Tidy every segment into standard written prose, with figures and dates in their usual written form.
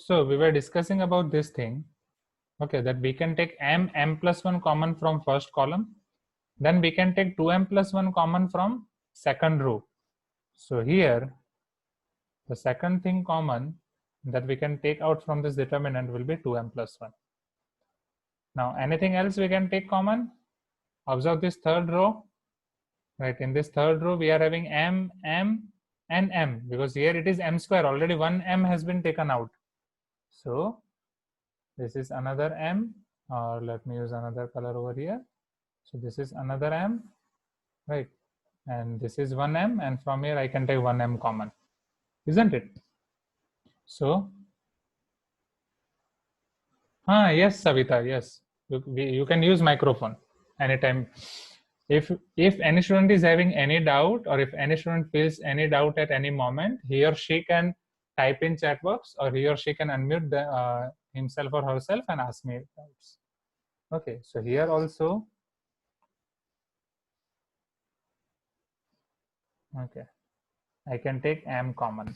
So we were discussing about this thing, okay, that we can take m plus 1 common from first column, then we can take 2m plus 1 common from second row. So here the second thing common that we can take out from this determinant will be 2m plus 1. Now anything else we can take common? Observe this third row, right? In this third row we are having m, and m, because here it is m square, already one m has been taken out. So this is another m, or let me use another color over here. So this is another m, right? And this is 1m, and from here I can take 1m common, isn't it? So, yes, Savita, yes. You can use microphone anytime. If any student is having any doubt, or if any student feels any doubt at any moment, he or she can type in chat box, or he or she can unmute himself or herself and ask me doubts. Okay, so here also, okay, I can take m common.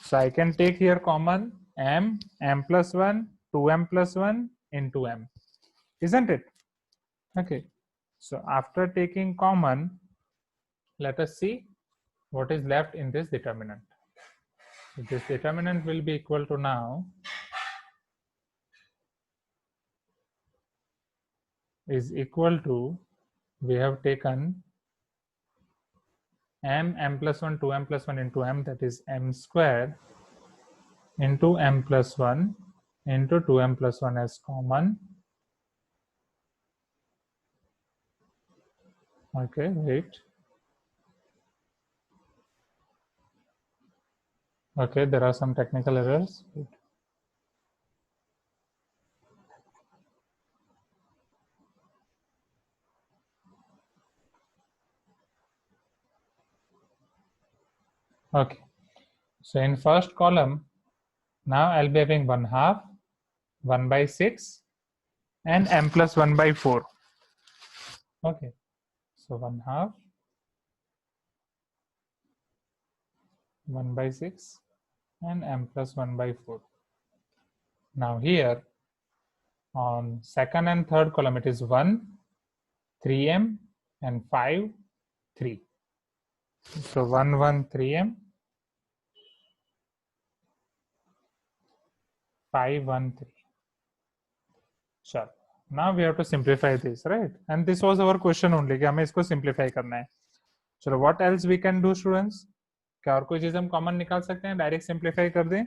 So I can take here common m plus 1, 2m plus 1 into m, isn't it? Okay, so after taking common, let us see what is left in this determinant. So this determinant will be equal to, now is equal to, we have taken m plus 1, 2m plus 1 into m, that is m square into m plus 1 into 2m plus 1 as common. Okay, wait. Okay, there are some technical errors. Okay, so in first column, now I'll be having 1/2, 1/6, and m plus 1/4. Okay, so 1/2, 1/6, and m plus 1/4. Now here on second and third column, it is 1, 3m, and 5, 3. So 1, 1, 3m, 5, 1, 3. Sure. Now we have to simplify this, right? And this was our question only कि हमें इसको simplify करना है. चलो, what else we can do, students? क्या और कोई चीज हम कॉमन निकाल सकते हैं, डायरेक्ट सिंप्लीफाई कर दें,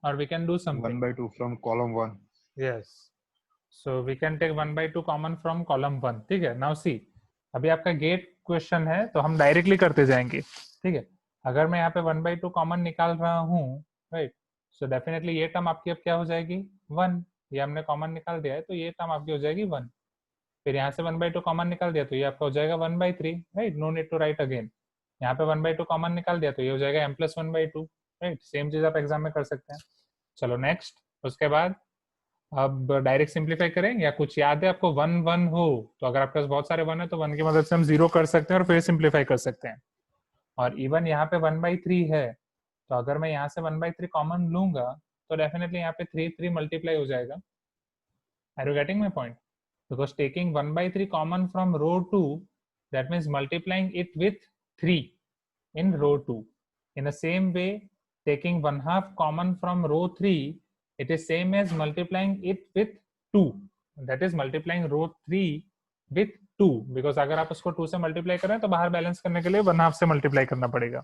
और we can do something. 1/2 from column 1. Yes. So we can take 1/2 common from column 1. ठीक है. Now see, अभी आपका गेट क्वेश्चन है तो हम डायरेक्टली करते जाएंगे. ठीक है. अगर मैं यहाँ पे 1/2 कॉमन निकाल रहा हूँ, राइट, सो डेफिनेटली ये टर्म आपकी अब क्या हो जाएगी, 1. ये हमने कॉमन निकाल दिया है तो ये टर्म आपकी हो जाएगी 1. फिर यहाँ से 1/2 कॉमन निकाल दिया तो ये आपका हो जाएगा 1/3, right, no need to write again. यहाँ पे 1/2 कॉमन निकाल दिया तो ये हो जाएगा m plus 1/2, राइट. सेम चीज आप एग्जाम में कर सकते हैं. चलो नेक्स्ट. उसके बाद अब डायरेक्ट सिंप्लीफाई करें, या कुछ याद है आपको 1, 1 हो तो, अगर आपके पास बहुत सारे 1 है तो 1 की मदद से हम 0 कर सकते हैं और फिर सिंप्लीफाई कर सकते हैं. और इवन यहाँ पे 1/3 है तो अगर मैं यहाँ से 1/3 कॉमन लूंगा तो डेफिनेटली यहाँ पे 3 मल्टीप्लाई हो जाएगा. Are you getting my point? Because taking 1/3 common from row 2, that means multiplying it with 3 in row 2. In the same way, taking 1/2 common from row 3, it is same as multiplying it with 2. That is multiplying row 3 with 2. Because अगर आप उसको 2 से multiply करें तो बाहर balance करने के लिए 1/2 से मल्टीप्लाई करना पड़ेगा.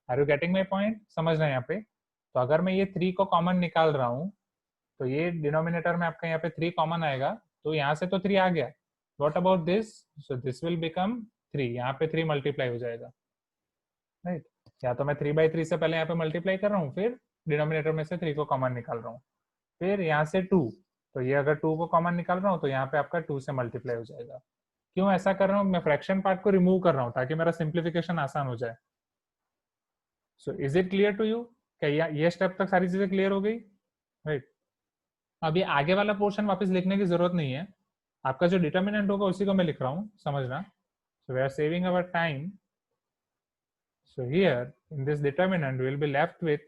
Are you getting my point? समझ रहे हैं यहाँ पे? तो अगर मैं ये 3 को कॉमन निकाल रहा हूँ तो ये डिनोमिनेटर में आपका यहाँ पे 3 कॉमन आएगा, तो यहाँ से तो 3 आ गया. What about this? So this will become 3. यहाँ पे 3 मल्टीप्लाई हो जाएगा, राइट. या तो मैं 3/3 से पहले यहाँ पे मल्टीप्लाई कर रहा हूँ, फिर डिनोमिनेटर में से 3 को कॉमन निकाल रहा हूँ, फिर यहाँ से 2, तो ये अगर 2 को कॉमन निकाल रहा हूँ तो यहाँ पे आपका 2 से मल्टीप्लाई हो जाएगा. क्यों ऐसा कर रहा हूँ? मैं फ्रैक्शन पार्ट को रिमूव कर रहा हूँ ताकि मेरा सिंप्लीफिकेशन आसान हो जाए. So is it clear to you? क्या ये स्टेप तक सारी चीजें क्लियर हो गई, राइट? अब ये आगे वाला पोर्शन वापस लिखने की जरूरत नहीं है, आपका जो डिटर्मिनेंट होगा उसी को मैं लिख रहा हूँ, समझना. So we are saving our time. So here in this determinant we will be left with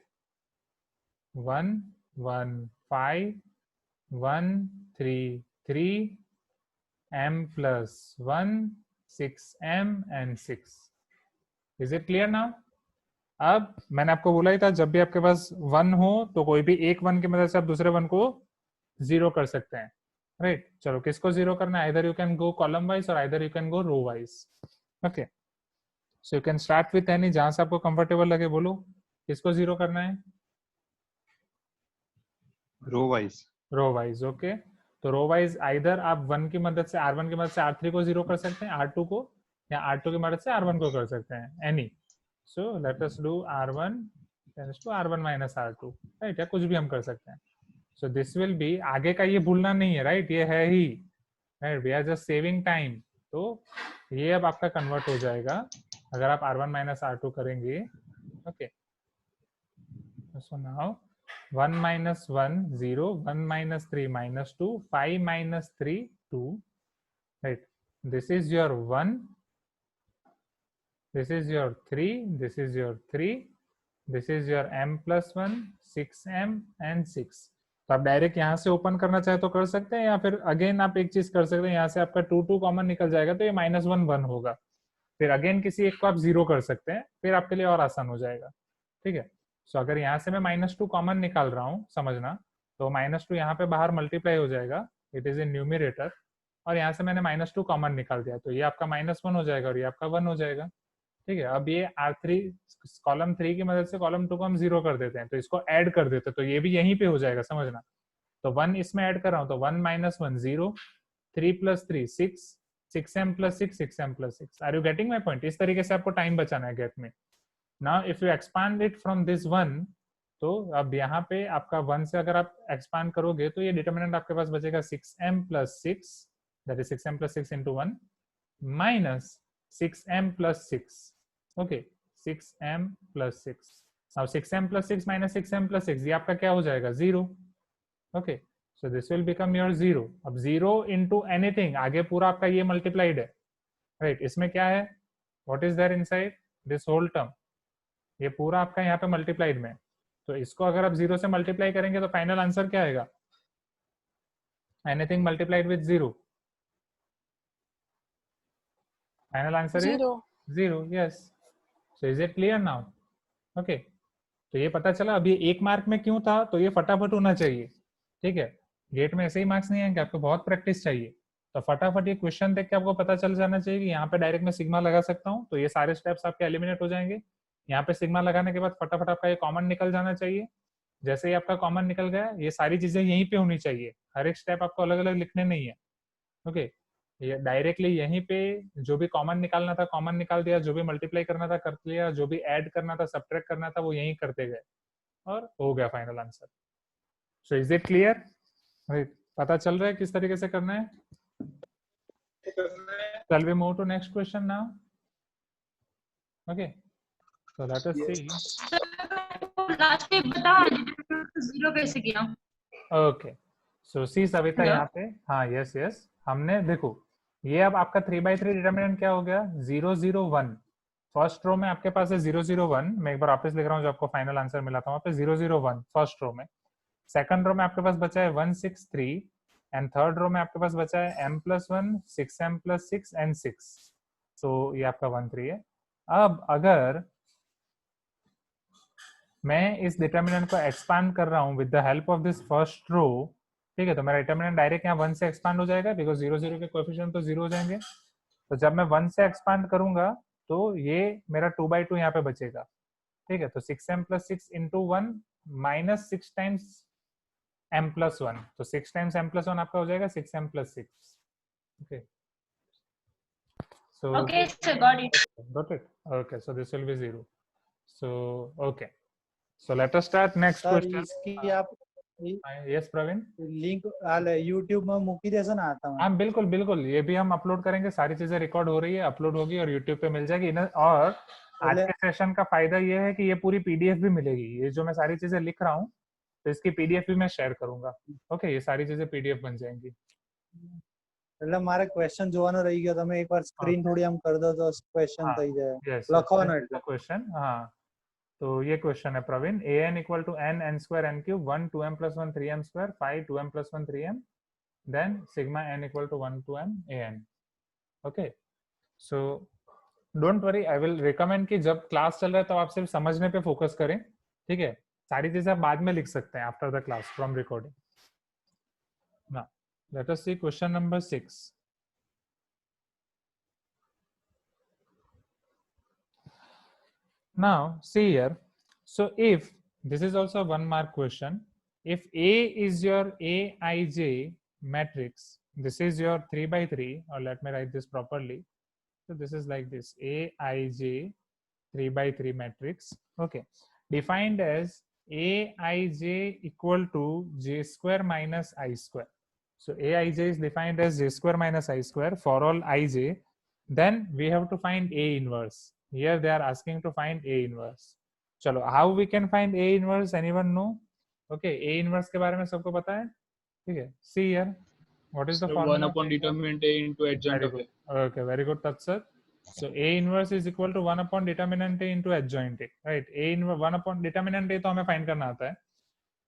1, 1 5 1 3 3 m plus 1 6m and 6. Is it clear now? अब मैंने आपको बोला ही था जब भी आपके पास 1 हो तो कोई भी एक 1 की मदद से आप दूसरे 1 को 0 कर सकते हैं, राइट? चलो किसको 0 करना है? Either you can go column wise और either you can go row wise. Okay, so you can start with any, जहां से आपको कंफर्टेबल लगे बोलो. किसको 0 करना है? Row wise. Row wise. Okay, तो रो वाइज आइदर आप 1 की मदद से R1 की मदद से R3 को 0 कर सकते हैं, R2 को, या R2 की मदद से R1 को कर सकते हैं, any. So let us do R1 tends to R1 minus R2, right? या कुछ भी हम कर सकते हैं. सो दिस विल बी, आगे का ये भूलना नहीं है, राइट? ये है ही, right? We are just saving time. तो ये अब आपका कन्वर्ट हो जाएगा अगर आप R1 माइनस R2 करेंगे. Okay, so now 1 minus 1 0, 1 minus 3 minus 2, 5 minus 3 2, right? This is your 1, this is your 3, this is your 3, this is your m plus 1 6m and 6. तो आप डायरेक्ट यहाँ से ओपन करना चाहे तो कर सकते हैं, या फिर अगेन आप एक चीज कर सकते हैं, यहाँ से आपका 2 2 कॉमन निकल जाएगा तो ये -1 1 होगा. फिर अगेन किसी एक को आप 0 कर सकते हैं, फिर आपके लिए और आसान हो जाएगा. ठीक है, सो अगर यहाँ से मैं -2 कॉमन निकाल रहा हूँ, समझना, तो -2 यहाँ पे बाहर मल्टीप्लाई हो जाएगा, इट इज इन न्यूमिरेटर, और यहाँ से मैंने -2 कॉमन निकाल दिया, तो ये आपका -1 हो जाएगा और ये आपका 1 हो जाएगा. ठीक है, अब ये R3 कॉलम 3 की मदद से कॉलम 2 को हम 0 कर देते हैं, तो इसको ऐड कर देते हैं, तो ये भी यहीं पे हो जाएगा, समझना. तो 1 इसमें ऐड कर रहा हूँ, तो 1 minus 1 0, 3 plus 3 6, 6m plus 6 6m plus 6. Are you getting my point? इस तरीके से आपको टाइम बचाना है गैप में. Now if you expand it from this 1, तो अब यहाँ पे आपका 1 से अगर आप एक्सपांड करोगे तो ये डिटर्मिनेंट आपके पास बचेगा 6m plus 6, that is 6m plus 6 into 1 minus 6m plus 6. Okay, 6m plus 6. now 6m plus 6 minus 6m plus 6, ये आपका क्या हो जाएगा? 0. Okay, so this will become your 0. अब 0 into एनीथिंग, आगे पूरा आपका ये मल्टीप्लाइड है, राइट? इसमें क्या है? What is there inside this whole term? ये पूरा आपका यहाँ पे मल्टीप्लाइड में, तो इसको अगर आप 0 से मल्टीप्लाई करेंगे तो फाइनल आंसर क्या आएगा? Anything multiplied with 0, final answer is 0. Yes, so is it clear now? Okay, तो ये पता चला. अब ये 1 मार्क में क्यों था? तो ये फटाफट होना चाहिए. ठीक है, गेट में ऐसे ही मार्क्स नहीं आएंगे, आपको बहुत प्रैक्टिस चाहिए. तो फटाफट ये क्वेश्चन देख के आपको पता चल जाना चाहिए कि यहाँ पे डायरेक्ट मैं सिग्मा लगा सकता हूँ, तो ये सारे स्टेप्स आपके एलिमिनेट हो जाएंगे. यहाँ पे सिग्मा लगाने के बाद फटाफट आपका ये कॉमन निकल जाना चाहिए. जैसे ही आपका कॉमन निकल गया, ये सारी चीजें यहीं पे होनी चाहिए, हर एक स्टेप आपको अलग अलग लिखने नहीं है. ओके, ये डायरेक्टली यहीं पे जो भी कॉमन निकालना था कॉमन निकाल दिया, जो भी मल्टीप्लाई करना था कर लिया, जो भी ऐड करना था सब्ट्रैक्ट करना था वो यहीं करते गए, और हो गया final answer. So is it clear? पता चल रहा है किस तरीके से करना है? Shall we move to next question now? Okay, so let us see. Last में बता 0 कैसे किया? Okay, so see सविता यहाँ पे, हाँ यस यस, हमने देखो ये अब आपका 3/3 डिटर्मिनेंट क्या हो गया? 0 0 1. फर्स्ट रो में आपके पास है 0 0 1. मैं एक बार वापस लिख रहा हूँ, जो आपको फाइनल आंसर मिला था वहाँ पे 0 0 1 फर्स्ट रो में. सेकंड रो में आपके पास बचा है 1 6 3, एंड थर्ड रो में आपके पास बचा है m plus 1 6m plus 6 and 6. तो ये आपका 1 3 है. अब अगर मैं इस डिटर्मिनेंट को एक्सपांड कर रहा हूँ with the help of this first row, ठीक है, तो मेरा डिटर्मिनेंट डायरेक्ट यहाँ 1 से एक्सपांड हो जाएगा, बिकॉज 0 0 के कोएफिशिएंट तो 0 हो जाएंगे. तो जब मैं 1 से एक्सपांड करूंगा तो ये मेरा 2/2 यहाँ पे बचेगा. ठीक है, तो 6m plus 6 into 1 minus 6 times m plus 1, तो 6 times m plus 1 आपका हो जाएगा 6m plus 6. Okay, so Okay, sir, got it. Okay, so this will be 0. So okay, so let us start next question. इसकी आप yes Praveen, link YouTube में मूकी देसा ना आता हाँ बिल्कुल बिल्कुल, ये भी हम अपलोड करेंगे, सारी चीजें रिकॉर्ड हो रही है, अपलोड होगी और यूट्यूब पे मिल जाएगी. और आज के सेशन का फायदा ये है कि ये पूरी पीडीएफ भी मिलेगी. ये जो मैं सारी चीजें लिख रहा हूँ तो इसकी पीडीएफ भी मैं शेयर करूंगा. ओके, ये सारी चीजें पीडीएफ बन जाएंगी. એટલે મારે ક્વેશ્ચન જોવાનો રહી ગયો, તમે એકવાર સ્ક્રીન થોડી આમ કરી દો તો ક્વેશ્ચન થઈ જાય. yes લખવાનો એટલે ક્વેશ્ચન. હા, तो ये क्वेश्चन है Praveen, an equal to n n square n cube 1 2m plus 1 3m square 5 2m plus 1 3m then sigma n equal to 1 to m an. Okay, so don't worry, I will recommend कि जब class चल रहा है तो आप सिर्फ समझने पे फोकस करें, ठीक है? सारी चीजें आप बाद में लिख सकते हैं after the class from recording. Now let us see question number 6. Now see here, so if this is also 1 mark question, if A is your Aij matrix, this is your 3 by 3, or let me write this properly. So this is like this, Aij 3 by 3 matrix, okay, defined as Aij equal to j square minus I square. So Aij is defined as j square minus I square for all ij. Then we have to find A inverse. Here they are asking to find A inverse. चलो, how we can find A inverse? Anyone know? Okay, A inverse के बारे में सबको पता है, ठीक है? See here, what is the So formula? 1 upon determinant A into adjoint Very of good. A. Okay, very good, Tatsat. So A inverse is equal to 1 upon determinant A into adjoint A, right? A inverse 1 upon determinant A तो हमें find करना आता है.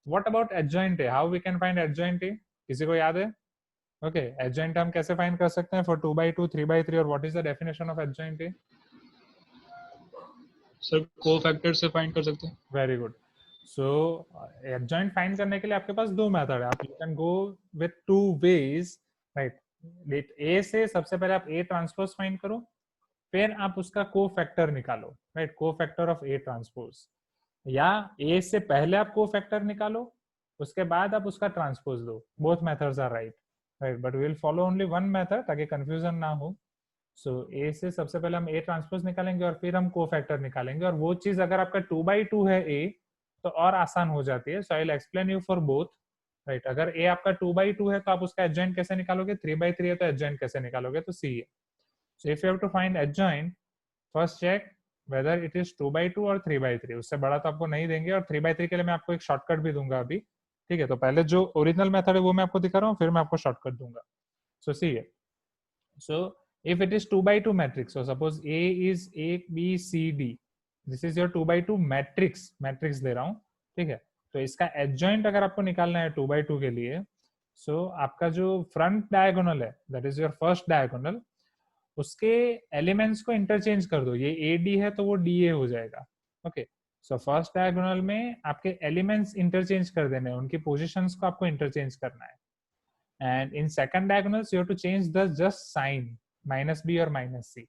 What about adjoint A? How we can find adjoint A? किसी को याद है? Okay, adjoint हम कैसे find कर सकते हैं for 2 by 2, 3 by 3, और what is the definition of adjoint A? Sir cofactor से फाइंड कर सकते हैं. Very good. So adjoint find करने के लिए आपके पास दो मेथड है. आप you can go with two ways, right? A से सबसे पहले आप ए ट्रांसपोज फाइंड करो, फिर आप उसका को फैक्टर निकालो, राइट? को फैक्टर ऑफ ए ट्रांसपोज. या ए से पहले आप को फैक्टर निकालो, उसके बाद आप उसका ट्रांसपोज दो. Both methods are right, right? But we will follow only one method ताकि कंफ्यूजन ना हो. सो ए से सबसे पहले हम ए ट्रांसपोज निकालेंगे और फिर हम को फैक्टर निकालेंगे. और वो चीज अगर आपका 2 by 2 है ए तो और आसान हो जाती है. So I will explain you for both, right? अगर ए आपका 2 by 2 है तो आप उसका एडजॉइंट कैसे निकालोगे? 3 by 3 है तो एडजॉइंट कैसे निकालोगे? तो सी है. So if you have to find adjoint, first check whether it is 2 by 2 और 3 by 3. उससे बड़ा तो आपको नहीं देंगे. और 3 by 3 के लिए मैं आपको एक शॉर्टकट भी दूंगा अभी, ठीक है? तो पहले जो ओरिजिनल मेथड है वो मैं आपको दिखा रहा हूँ, फिर मैं आपको शॉर्टकट दूंगा. सो सी है. So if it is 2 by 2 matrix, so suppose A is A B C D, this is your 2 by 2 matrix दे रहा हूँ, ठीक है? तो इसका एडजॉइंट अगर आपको निकालना है 2 by 2 के लिए, सो आपका जो फ्रंट डायगोनल है, that is your first diagonal, उसके एलिमेंट्स को इंटरचेंज कर दो. ये AD है तो वो DA हो जाएगा. ओके, सो फर्स्ट डायगोनल में आपके एलिमेंट्स इंटरचेंज कर देने हैं, उनकी पोजीशंस को आपको इंटरचेंज करना है. And in second diagonals you have to change the just sign, minus b or minus c,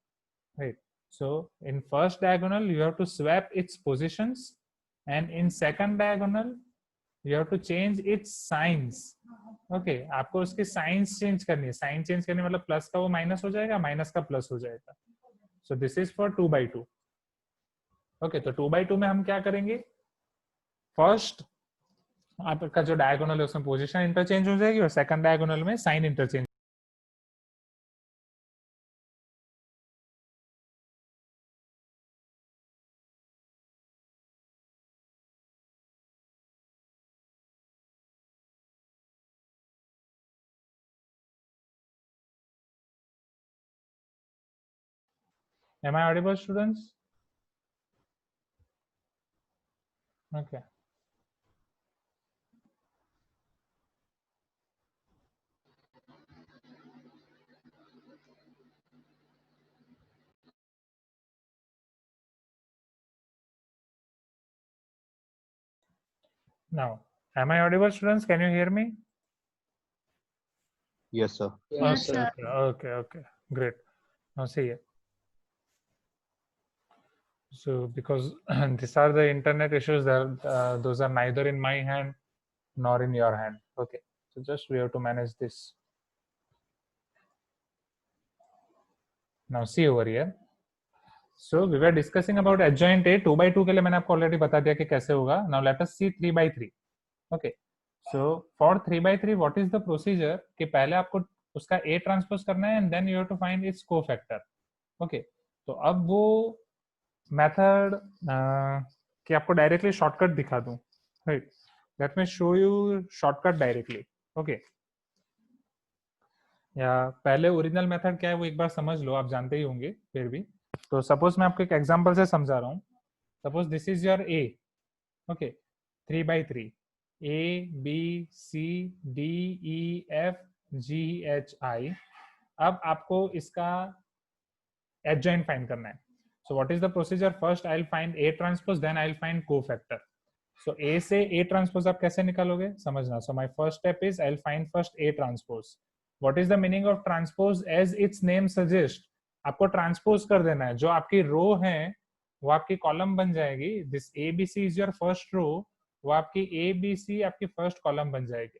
right? So in first diagonal you have to swap its positions, and in second diagonal you have to change its signs. Okay, आपको उसकी science change करनी है. Sign change करने मतलब plus का वो minus हो जाएगा, माइनस का प्लस हो जाएगा. So this is for 2 by 2. Okay, तो 2 by 2 में हम क्या करेंगे? फर्स्ट आपका जो डायगोनल है उसमें पोजीशन इंटरचेंज हो जाएगी और सेकंड डायगोनल में sign interchange. Am I audible, students? Okay. Now, am I audible, students? Can you hear me? Yes, sir. Yes, sir. Okay, great. Now see it. So because these are the internet issues, that those are neither in my hand nor in your hand. Okay, so just we have to manage this. Now see over here. So we were discussing about adjoint A. 2 by 2 के लिए मैंने आपको already बता दिया कि कैसे होगा. Now let us see 3 by 3. Okay, so for 3 by 3 what is the procedure? कि पहले आपको उसका A ट्रांसपोज करना है and then you have to find its cofactor. Okay, तो अब वो मेथड कि आपको डायरेक्टली शॉर्टकट दिखा दूं, right? Let me show you shortcut directly. Okay, या पहले ओरिजिनल मेथड क्या है वो एक बार समझ लो, आप जानते ही होंगे फिर भी. तो सपोज मैं आपको एक एग्जांपल से समझा रहा हूँ. Suppose this is your A, okay, 3/3, A B C D E F G H I। अब आपको इसका adjoint फाइंड करना है। So what is the procedure? First I'll find A transpose, then I'll find cofactor. So A से A transpose आप कैसे निकालोगे समझना। So my first step is I'll find first A transpose. What is the meaning of transpose? As its name suggests, आपको transpose कर देना है। जो आपकी रो है वो आपकी कॉलम बन जाएगी। This ABC is your first row, वो आपकी ABC आपकी फर्स्ट कॉलम बन जाएगी।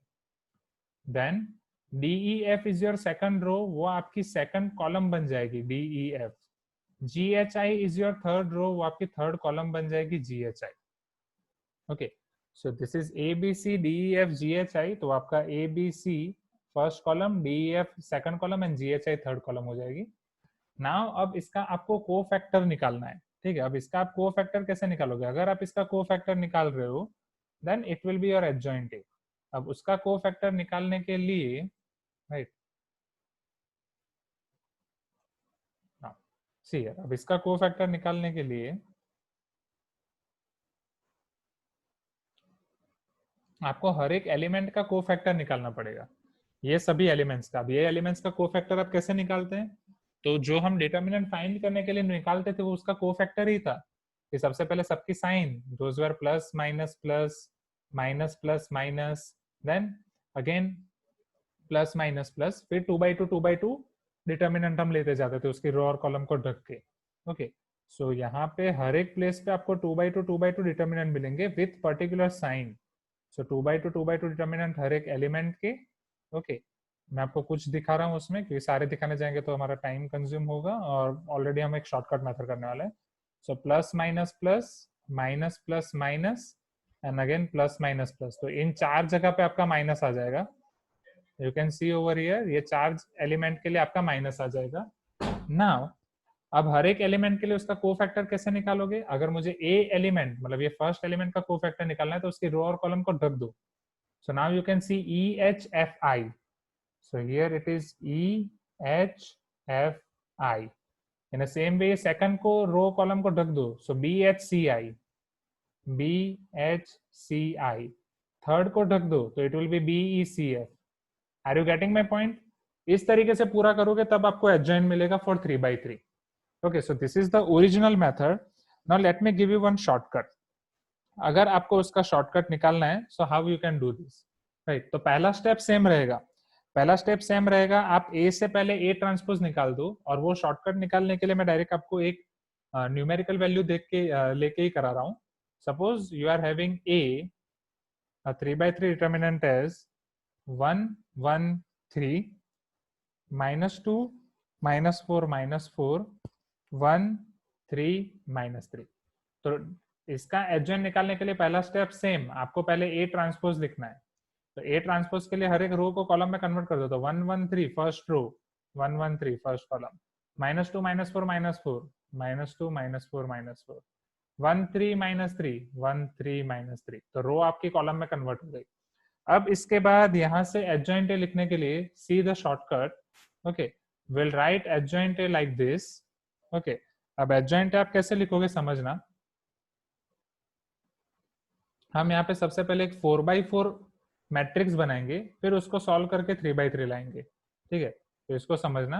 Then DEF is your second row, वो आपकी सेकंड कॉलम बन जाएगी DEF। GHI is your third row, वो आपकी थर्ड कॉलम बन जाएगी GHI। Okay, so this is ABC DEF GHI, तो आपका ABC first column, DEF second column and GHI third column हो जाएगी। नाउ अब इसका आपको कोफैक्टर निकालना है, ठीक है। अब इसका आप कोफैक्टर कैसे निकालोगे? अगर आप इसका कोफैक्टर निकाल रहे हो then it will be your adjoint A. अब उसका कोफैक्टर निकालने के लिए, राइट, सी यार, अब इसका कोफैक्टर निकालने के लिए आपको हर एक एलिमेंट का कोफैक्टर निकालना पड़ेगा, ये सभी एलिमेंट्स का। अब ये एलिमेंट्स का कोफैक्टर आप कैसे निकालते हैं? तो जो हम डिटर्मिनेंट फाइंड करने के लिए निकालते थे वो उसका कोफैक्टर ही था कि सबसे पहले सबकी sign, those were plus minus plus minus plus minus, then again plus minus plus, फिर 2/2 डिटर्मिनेंट हम लेते जाते थे उसकी रो और कॉलम को ढक के। ओके, सो यहाँ पे हर एक प्लेस पे आपको 2/2 डिटर्मिनेंट मिलेंगे with particular sign. So 2/2 determinant हर एक एलिमेंट के। ओके, मैं आपको कुछ दिखा रहा हूँ उसमें, क्योंकि सारे दिखाने जाएंगे तो हमारा टाइम कंज्यूम होगा और ऑलरेडी हम एक शॉर्टकट मेथड करने वाले हैं। So plus minus plus, minus plus minus and again plus minus plus. तो इन चार जगह पे आपका माइनस आ जाएगा। You can see over here, ये चार्ज एलिमेंट के लिए आपका माइनस आ जाएगा। नाउ अब हर एक एलिमेंट के लिए उसका कोफैक्टर कैसे निकालोगे? अगर मुझे ए एलिमेंट, मतलब ये फर्स्ट एलिमेंट का कोफैक्टर निकालना है, तो उसकी रो और कॉलम को ढक दो। So now you can see EHFI। So here it is EHFI. In the same way, second को रो कॉलम को ढक दो, so BHCI, BHCI. थर्ड को ढक दो तो it will be BECF. Are you getting my point? इस तरीके से पूरा करोगे तब आपको adjoint मिलेगा for 3/3. Okay, so this is the original method. Now let me give you one shortcut. अगर आपको उसका शॉर्टकट निकालना है, so how you can do this, right? तो पहला स्टेप सेम रहेगा। पहला स्टेप सेम रहेगा, आप ए से पहले ए ट्रांसपोज निकाल दो, और वो शॉर्टकट निकालने के लिए मैं डायरेक्ट आपको एक न्यूमेरिकल वैल्यू देख के लेके ही करा रहा हूँ। Suppose you are having a 3/3 determinant as 1 1 3 -2 -4 -4 1 3 -3। तो इसका एडजॉइंट निकालने के लिए पहला स्टेप सेम, आपको पहले ए ट्रांसपोज लिखना है। तो ए ट्रांसपोज के लिए हर एक रो को कॉलम में कन्वर्ट कर दो, तो 1 1 3 फर्स्ट रो, 1 1 3 फर्स्ट कॉलम, -2 -4 -4 -2 -4 -4 1 3 -3 1 3 -3। तो रो आपकी कॉलम में कन्वर्ट हो गई। अब इसके बाद यहाँ से एडजॉइंट ए लिखने के लिए see the shortcut. Okay, will write adjoint A like this. Okay, अब एडजॉइंट ए आप कैसे लिखोगे समझना। हम यहाँ पे सबसे पहले एक 4/4 मैट्रिक्स बनाएंगे, फिर उसको सॉल्व करके 3/3 लाएंगे, ठीक है। तो इसको समझना।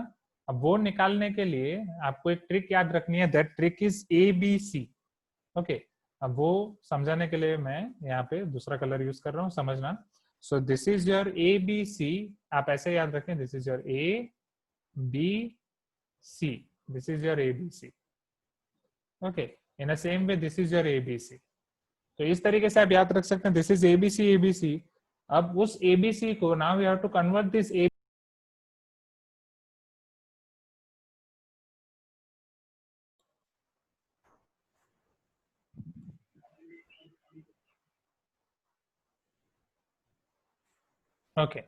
अब वो निकालने के लिए आपको एक ट्रिक याद रखनी है, that trick is ABC। Okay, अब वो समझाने के लिए मैं यहाँ पे दूसरा कलर यूज कर रहा हूँ, समझना। So this is your ABC, आप ऐसे याद रखें, this is your ABC, this is your ABC। Okay, in the same way this is your ABC। तो इस तरीके से आप याद रख सकते हैं, दिस इज ABC। अब उस ABC को now we have to convert this A। Okay,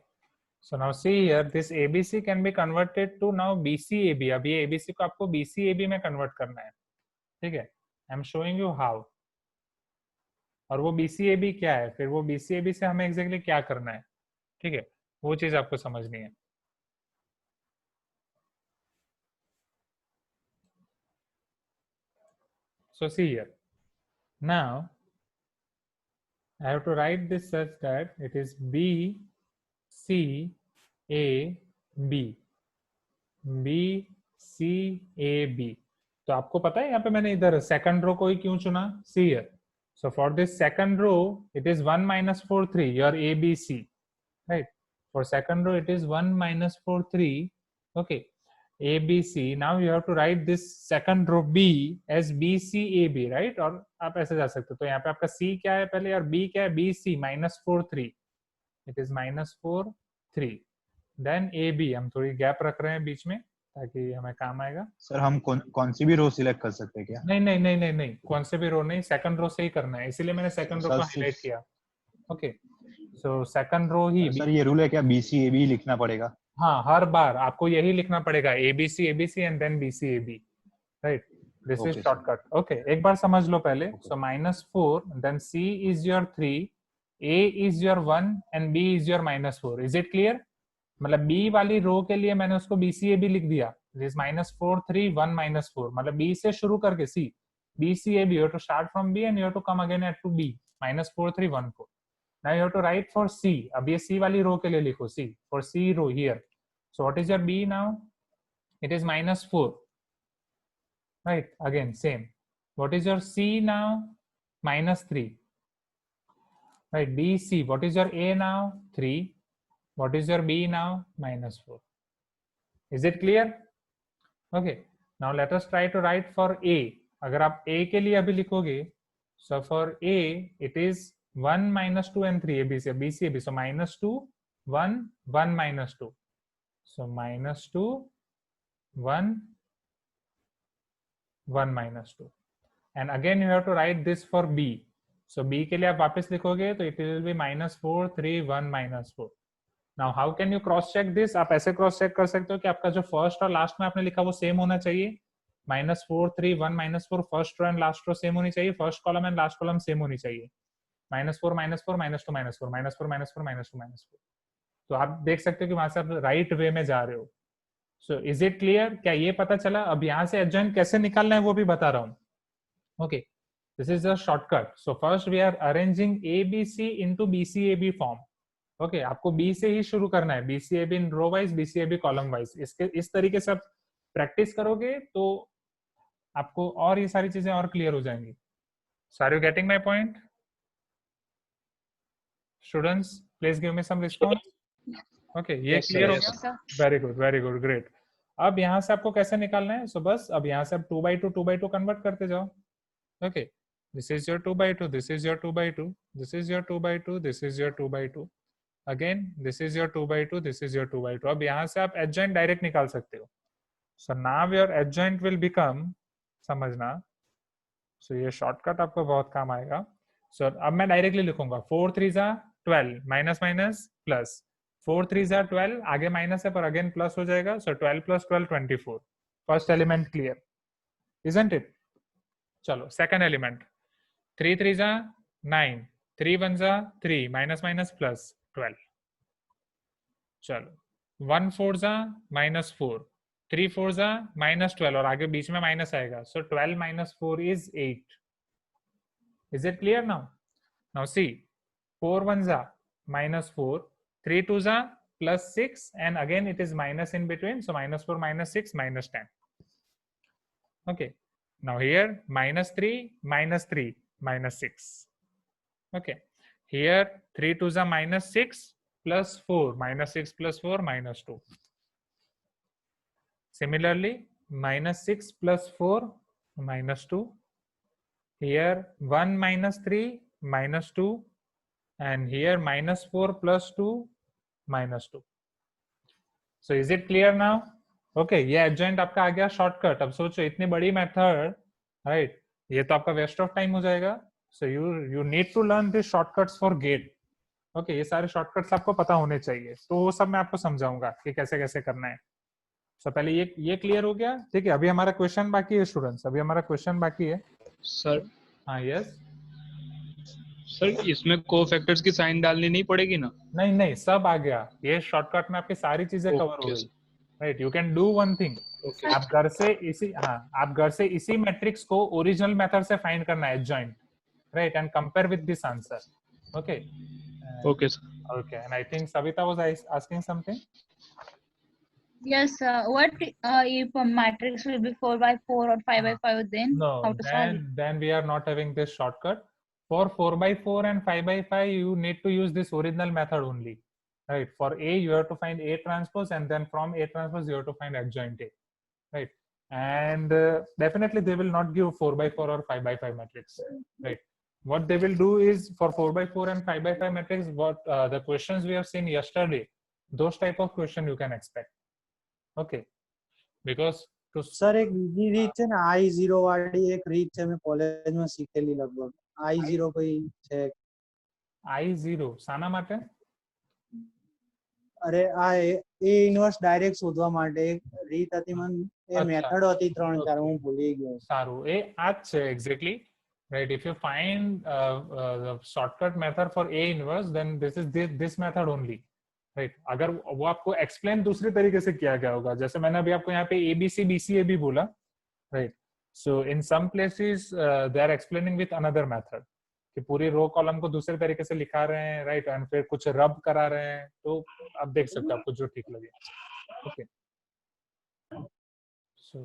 so now see here, this ABC can be converted to now BCAB। अब ये ABC को आपको BCAB में कन्वर्ट करना है, ठीक है। I am showing you how. और वो BCAB क्या है, फिर वो BCAB से हमें एग्जैक्टली क्या करना है, ठीक है, वो चीज आपको समझनी है। So see here, now I have to write this such that it is B C A B, B C A B. तो आपको पता है यहाँ पे मैंने इधर सेकंड रो को ही क्यों चुना, सी है. So for this second row, it is 1 minus 4, 3, your A, B, C, right? For second row, it is 1 minus 4, 3, okay, A, B, C. Now you have to write this second row B as B, C, A, B, right? और आप ऐसे जा सकते हो. तो यहाँ पे आपका C क्या है पहले और B क्या है? B, C, minus 4, 3. It is minus 4, 3. Then A, B, हम थोड़ी गैप रख रहे हैं बीच में ताकि हमें काम आएगा. सर हम कौन सी भी रो सिलेक्ट कर सकते हैं क्या? नहीं नहीं नहीं नहीं नहीं, कौन से भी रो नहीं, सेकंड रो से ही करना है, इसीलिए मैंने सेकंड रो को हाईलाइट किया. ओके, सो सेकंड रो ही. सर ये रूल है क्या BCAB लिखना पड़ेगा? हाँ, हर बार आपको यही लिखना पड़ेगा, ABC ABC and then BCAB, right? This is shortcut. Okay, एक बार समझ लो पहले. सो -4, then C is your 3, A is your 1 and B is your -4. Is it clear? मतलब B वाली रो के लिए मैंने उसको BCAB लिख दिया. This -4, 3, 1, -4. मतलब B से शुरू करके C, BCAB. You have to start from B and you have to come again at to B. -4, 3, 1, 4. Now you have to write for C. अब ये C वाली रो के लिए लिखो C. For C row here. So what is your B now? It is -4. Right? Again same. What is your C now? -3. Right? B, C. What is your A now? 3. What is your B now? -4. Is it clear? Okay. Now let us try to write for A. अगर आप A के लिए अभी लिखोगे, so for A it is 1, -2 and 3, ABC, BCAB. So -2, 1, 1, -2. So -2, 1, 1, -2. And again you have to write this for B. So B के लिए आप वापस लिखोगे तो it will be -4, 3, 1, -4. Now how can you cross check this? आप ऐसे cross check कर सकते हो कि आपका जो फर्स्ट और लास्ट में आपने लिखा वो सेम होना चाहिए. -4, 3, 1, -4, first row and last row same होनी चाहिए, first column and last column same होनी चाहिए. -4, -4, -2, -4, -4, -4, -2, -4. तो आप देख सकते हो कि वहां से आप राइट वे में जा रहे हो. सो इज इट क्लियर? क्या ये पता चला? अब यहाँ से एडजॉइंट कैसे निकालना है वो भी बता रहा हूँ. Okay, this is the shortcut. So first we are arranging ABC into BCAB form. Okay, आपको B से ही शुरू करना है. BCAB in row wise, BCAB column wise. इसके इस तरीके से आप प्रैक्टिस करोगे तो आपको और ये सारी चीजें और क्लियर हो जाएंगी. So are you getting my point? Students, please give me some response. Okay, ये Yes, sir, क्लियर हो yes, गया? Very good, great. अब यहाँ से आपको कैसे निकालना है? सो बस अब यहाँ से आप 2/2, 2/2 कन्वर्ट करते जाओ. Okay, this is your 2/2, this is your 2/2, this is your 2/2, this is your 2/2. Again this is your 2/2, this is your 2/2. अब यहाँ से आप एडजॉइंट डायरेक्ट निकाल सकते हो. So now your adjoint will become, समझना, सो ये शॉर्टकट आपको बहुत काम आएगा. सो अब मैं डायरेक्टली लिखूंगा 4 3 12, माइनस माइनस प्लस, 4 3 12, आगे माइनस है पर अगेन प्लस हो जाएगा. So 12 + 12 24. First element clear, isn't it? चलो second element. 3 3 9, 3 1 3, minus minus plus 12. चलो 1 4 -4, 3 4 -12 और आगे बीच में माइनस आएगा. सो 12 - 4 is 8. Is it clear now? Now see, 4 1 -4, 3 2 +6, and again it is minus in between. So -4 -6 -10. Okay. Now here -3 -3 -6. Okay. Here 3 2 -6 +4, -6 + 4 -2. Similarly, -6 + 4 -2. Here 1 -3 -2, and here -4 + 2 -2. So is it clear now? Okay, ये adjoint आपका आ गया shortcut. अब सोचो इतनी बड़ी method, right, ये तो आपका वेस्ट ऑफ टाइम हो जाएगा. So you need to learn these shortcuts for gate. Okay, ये सारे शॉर्टकट्स आपको पता होने चाहिए. तो वो सब मैं आपको समझाऊंगा कि कैसे कैसे करना है. So पहले ये क्लियर हो गया. ठीक है, अभी हमारा क्वेश्चन बाकी है स्टूडेंट्स, अभी हमारा क्वेश्चन बाकी है. सर. हाँ, यस सर, इसमें कोफैक्टर्स की साइन डालनी नहीं पड़ेगी ना? नहीं नहीं, सब आ गया. ये शॉर्टकट में आपकी सारी चीजें कवर हो गई. Right, you can do one thing. आप घर से इसी मैट्रिक्स को ओरिजिनल मेथड से फाइंड करना है adjoint. right, and compare with this answer. Okay. Okay, sir. Okay, and I think Savita was asking something. Yes, what if a matrix will be 4 by 4 or 5 by 5, then how No, to solve it? then we are not having this shortcut. For 4 by 4 and 5 by 5, you need to use this original method only. Right. For A, you have to find A transpose, and then from A transpose, you have to find adjoint A. Right. And definitely they will not give 4 by 4 or 5 by 5 matrix. Right. What they will do is for 4 by 4 and 5 by 5 matrix, what the questions we have seen yesterday, those type of question you can expect. Okay. Because to sir એક બીજી રીત છે ને I0 વાળી એક રીત છે મેં કોલેજમાં શીખેલી લગભગ I0 કોઈ છે I0 શાના માટે? અરે આ A ઇન્વર્સ ડાયરેક્ટ શોધવા માટે એક રીત હતી મને એ મેથડ હતી 3-4 હું ભૂલી ગયો સારું એ આ જ છે exactly. Right, if you find the shortcut method for A inverse, then this is this method only. Right, अगर वो आपको explain दूसरे तरीके से किया गया होगा, जैसे मैंने अभी आपको यहाँ पे ABC BCA भी बोला, right? So in some places they are explaining with another method, कि पूरी रो कॉलम को दूसरे तरीके से लिखा रहे हैं, right? And फिर कुछ रब करा रहे हैं, तो आप देख सकते हो आपको जो ठीक लगे. Okay. So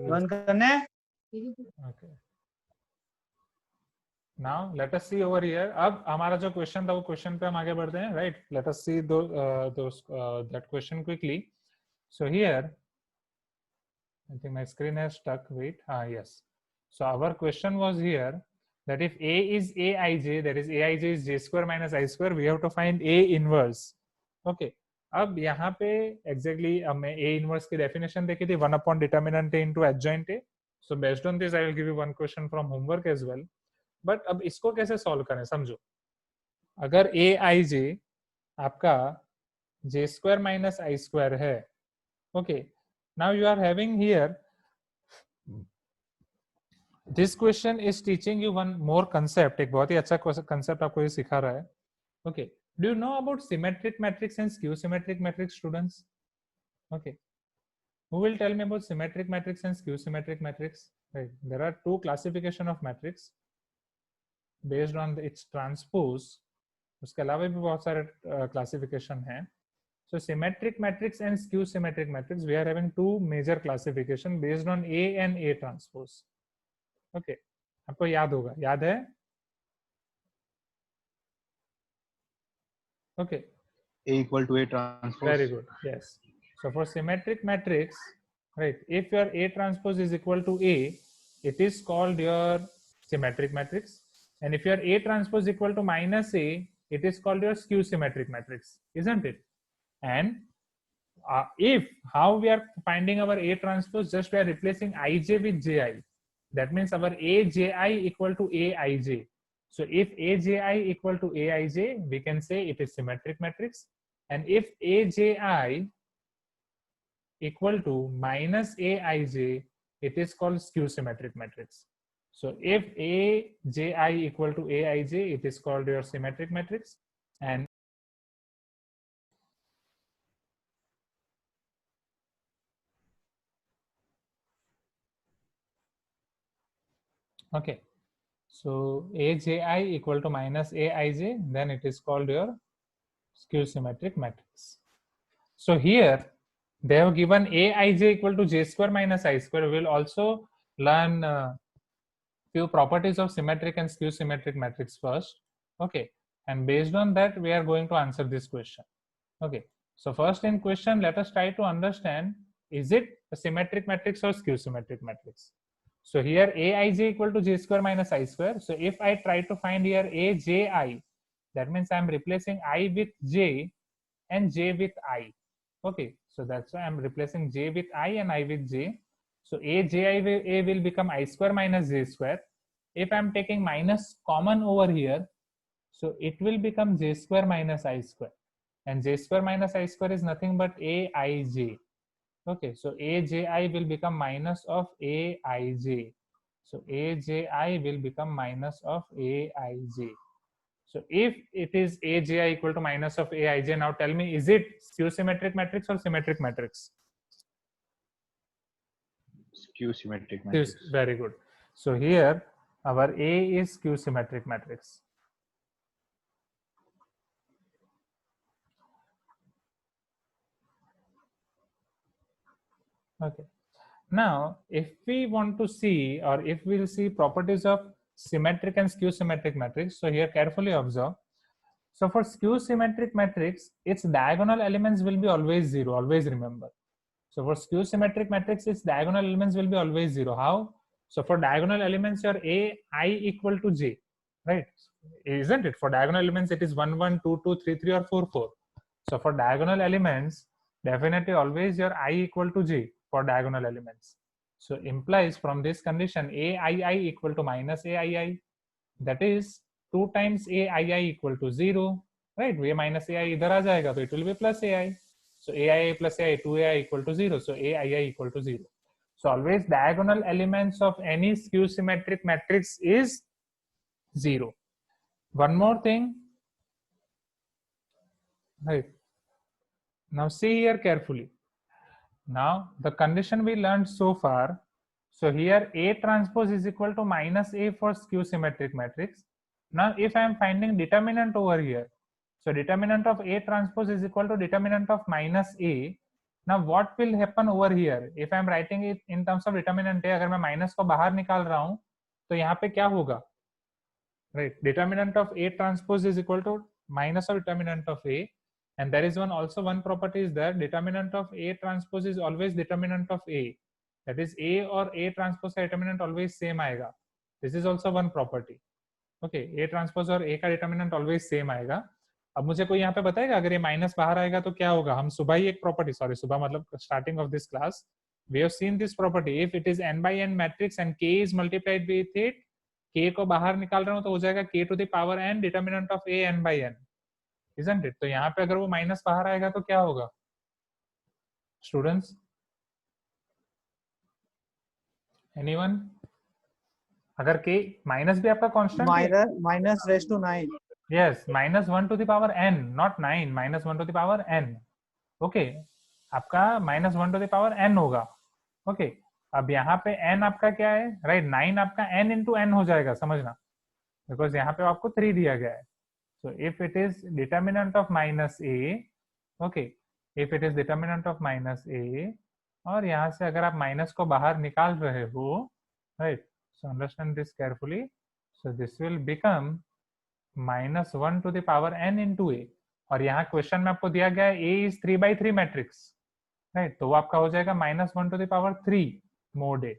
बंद करने okay. Now let us see over here. अब हमारा जो क्वेश्चन था वो क्वेश्चन पे हम आगे बढ़ते हैं, right? Let us see that question quickly. So here, I think my screen has stuck. Wait, yes. So our question was here that if A is Aij, that is Aij is j square minus I square, we have to find A inverse. Okay. अब यहाँ पे exactly हमें A inverse की definition देखी थी 1 upon determinant A into adjoint A. So based on this, I will give you one question from homework as well. But अब इसको कैसे सॉल्व करें समझो. अगर ए आई जे आपका j square minus i square है, okay, now you are having here this question is teaching you one more concept. एक बहुत ही अच्छा कंसेप्ट आपको ये सिखा रहा है. Okay, do you know about symmetric matrix and skew symmetric matrix students? Okay, who will tell me about symmetric matrix and skew symmetric matrix? Right, there are two classification of matrix based on its transpose. उसके अलावा भी बहुत सारे classification हैं. So symmetric matrix and skew symmetric matrix, we are having two major classification based on A and A transpose. Okay, आपको याद होगा, याद है? Okay. A equal to A transpose. Very good. Yes. So for symmetric matrix, right, if your A transpose is equal to A, it is called your symmetric matrix. And if your A transpose equal to minus A, it is called your skew symmetric matrix, isn't it? And if how we are finding our A transpose, just we are replacing Ij with Ji. That means our Aj equal to Aij. So if Aj equal to Aij, we can say it is symmetric matrix. And if Aj equal to minus Aij, it is called skew symmetric matrix. So if Aj equal to Aij, it is called your symmetric matrix. And okay, so Aj equal to minus Aij, then it is called your skew symmetric matrix. So here they have given Aij equal to j square minus I square. We will also learn few properties of symmetric and skew symmetric matrix first. Okay, and based on that we are going to answer this question. Okay, so first in question, let us try to understand, is it a symmetric matrix or skew symmetric matrix? So here Aij equal to j square minus I square. So if I try to find here Aj, that means I am replacing I with j and j with I. Okay, so that's why I'm replacing j with I and I with j. So A will become I square minus j square. If I'm taking minus common over here, so it will become j square minus I square. And j square minus I square is nothing but Aij. Okay, so Aj will become minus of Aij. So Aj will become minus of Aij. So if it is Aj equal to minus of Aij, now tell me, is it skew symmetric matrix or symmetric matrix? Skew symmetric matrix. Very good. So here our A is skew symmetric matrix. Okay. Now, if we want to see, or if we'll see properties of symmetric and skew symmetric matrix, so here carefully observe. So for skew symmetric matrix, its diagonal elements will be always zero. Always remember. So for skew symmetric matrix, its diagonal elements will be always zero. How? So for diagonal elements, your A I equal to J, right? Isn't it? For diagonal elements, it is 1, 1, 2, 2, 3, 3, or 4, 4. So for diagonal elements, definitely always your I equal to J for diagonal elements. So implies from this condition aii equal to minus aii, that is 2 times aii equal to 0, right? ये minus ai इधर आ जाएगा तो it will be plus ai. So aii plus ai, 2ai equal to 0. So aii equal to 0. So always diagonal elements of any skew symmetric matrix is 0. One more thing, right? Now see here carefully. Now the condition we learned so far, so here A transpose is equal to minus A for skew symmetric matrix. Now if I am finding determinant over here, so determinant of A transpose is equal to determinant of minus A. Now what will happen over here? If I am writing it in terms of determinant A, अगर मैं minus को बाहर निकाल रहा हूँ तो यहाँ पे क्या होगा? Right, determinant of A transpose is equal to minus of determinant of A. And there is one property is there, determinant of A transpose is always determinant of A. That is A or A transpose का determinant always same आएगा. This is also one property. Okay, A transpose और A का determinant always same आएगा. अब मुझे कोई यहाँ पे बताएगा अगर ये माइनस बाहर आएगा तो क्या होगा? हम सुबह ही एक प्रॉपर्टी, सॉरी सुबह मतलब starting of this class, we have seen this property. If it is n by n matrix and k is multiplied with it, k को बाहर निकाल रहा हूँ तो हो जाएगा k to the power n determinant of a n by n, isn't it? तो यहाँ पे अगर वो माइनस बाहर आएगा तो क्या होगा स्टूडेंट्स? एनीवन? अगर k माइनस भी आपका कांस्टेंट है, minus raise to 9, yes minus 1 to the power n, not 9, minus 1 to the power n. Okay, आपका minus 1 to the power n होगा. ओके, अब यहाँ पे n आपका क्या है? राइट, 9 आपका n into n हो जाएगा, समझना, बिकॉज यहाँ पे आपको 3 दिया गया है. So if it is determinant of minus a, okay, if it is determinant of minus a, और यहाँ से अगर आप माइनस को बाहर निकाल रहे हो, right? So understand this carefully. So this will become minus 1 to the power n into a. और यहाँ क्वेश्चन में आपको दिया गया है a is 3 by 3 matrix, right? तो वो आपका हो जाएगा minus 1 to the power 3 mode a.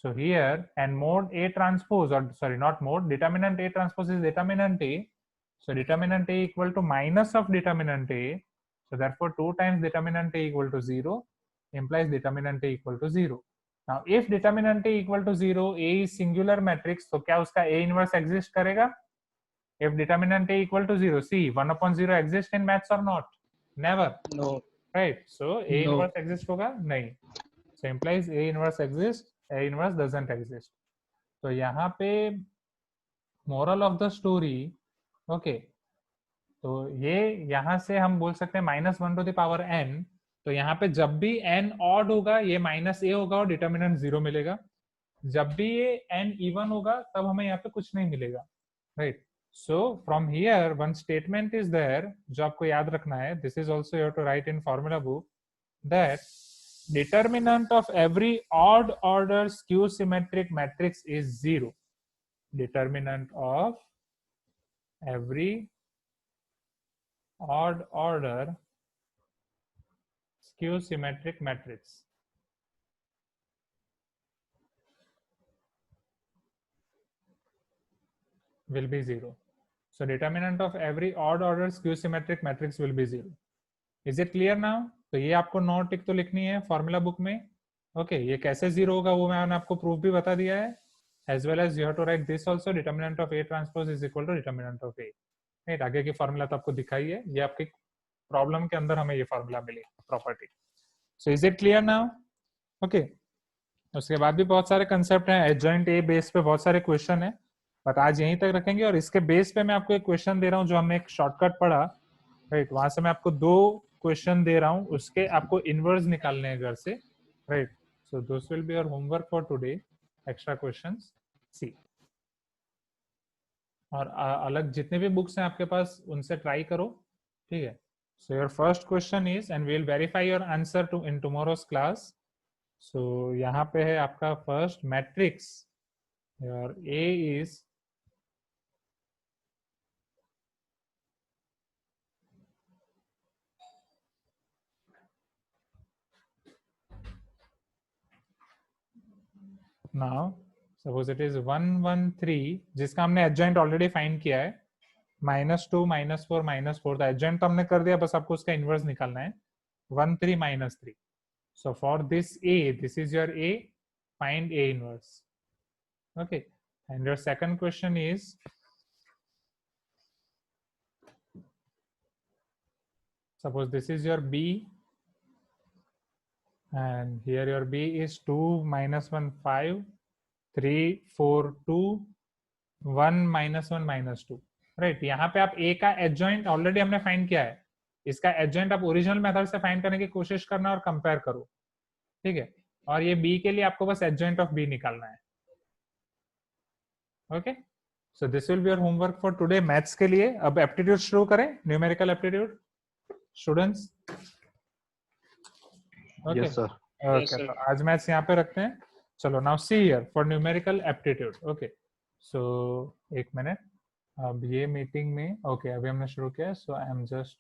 So here and mode a transpose, or sorry not mode, determinant a transpose is determinant a. So determinant a equal to minus of determinant a. So therefore 2 times determinant a equal to 0 implies determinant a equal to 0. Now if determinant a equal to 0, a is singular matrix, तो क्या उसका a inverse exist करेगा? If determinant a equal to 0, see 1 upon 0 exist in maths or not? Never. No. Right. So a No. inverse exist होगा? नहीं. So implies a inverse exists, a inverse doesn't exist. तो यहाँ पे moral of the story, okay, तो ये यहाँ से हम बोल सकते हैं minus 1 to the power n. तो यहाँ पे जब भी n ऑड होगा ये माइनस a होगा और डिटर्मिनेंट 0 मिलेगा. जब भी ये n इवन होगा तब हमें यहाँ पे कुछ नहीं मिलेगा, right? So from here one statement is there जो आपको याद रखना है. This is also you have to write in formula book that determinant of every odd order skew symmetric matrix is 0. Determinant of every odd order skew symmetric matrix will be 0. So determinant of every odd order skew symmetric matrix will be 0. Is it clear now? तो ये आपको नौ टिक तो लिखनी है formula book में. Okay, ये कैसे 0 होगा वो मैंने आपको प्रूफ भी बता दिया है. as well as you have to write this also, determinant of A transpose is equal to determinant of A. Right, आगे की फॉर्मूला तो आपको दिखाई है, ये आपके प्रॉब्लम के अंदर हमें ये फॉर्मूला मिली property. So is it clear now? Okay, उसके बाद भी बहुत सारे कंसेप्ट हैं. एडजॉइंट ए बेस पे बहुत सारे क्वेश्चन है, बट आज यहीं तक रखेंगे. और इसके बेस पे मैं आपको एक क्वेश्चन दे रहा हूँ जो हमने एक शॉर्टकट पढ़ा, राइट? वहां से मैं आपको 2 क्वेश्चन दे रहा हूँ, उसके आपको इनवर्स निकालने हैं घर से, right? So this will be your homework for today, extra questions. See और अलग जितने भी बुक्स हैं आपके पास उनसे ट्राई करो, ठीक है। So your first question is, and we will verify your answer to in tomorrow's class. So यहाँ पे है आपका first matrix, your A is now suppose it is 113, जिसका हमने एडजॉइंट ऑलरेडी फाइंड किया है, -2 -4 -4, तो एडजॉइंट तो हमने कर दिया, बस आपको उसका इनवर्स निकालना है, 13 -3. So for this A, this is your A, find A inverse. Okay, and your second question is, suppose this is your B, and here your B is 2 -1 5 3 4 2 1 -1 -2, right. यहाँ पे आप A का एडजॉइंट ऑलरेडी हमने find किया है, इसका adjoint आप original method से फाइंड करने की कोशिश करना और कंपेयर करो, ठीक है। और ये B के लिए आपको बस एडजॉइंट ऑफ B निकालना है। Okay, so this will be your homework for today maths के लिए। अब एप्टीट्यूड शुरू करें, numerical aptitude students. Okay Yes, sir. Okay, Yes, sir. तो आज मैथ्स यहाँ पे रखते हैं। चलो now see here for numerical aptitude. Okay, so एक मिनट, अब ये मीटिंग में, ओके अभी हमने शुरू किया, सो आई एम जस्ट